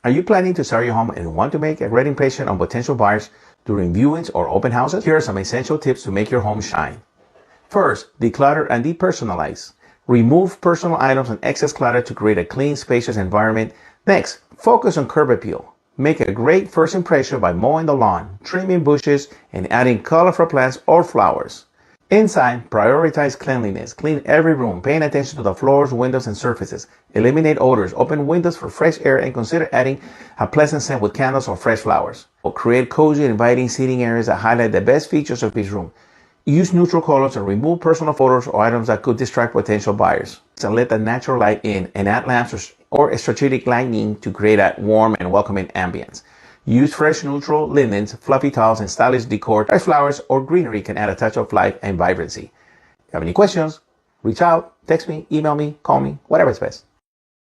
Are you planning to sell your home and want to make a great impression on potential buyers during viewings or open houses? Here are some essential tips to make your home shine. First, declutter and depersonalize. Remove personal items and excess clutter to create a clean, spacious environment. Next, focus on curb appeal. Make a great first impression by mowing the lawn, trimming bushes, and adding colorful plants or flowers. Inside, prioritize cleanliness. Clean every room, paying attention to the floors, windows, and surfaces. Eliminate odors, open windows for fresh air, and consider adding a pleasant scent with candles or fresh flowers. Create cozy, inviting seating areas that highlight the best features of each room. Use neutral colors and remove personal photos or items that could distract potential buyers. So let the natural light in and add lamps or strategic lighting to create a warm and welcoming ambience. Use fresh neutral linens, fluffy towels, and stylish decor. Fresh flowers or greenery can add a touch of life and vibrancy. If you have any questions, reach out, text me, email me, call me, whatever's best.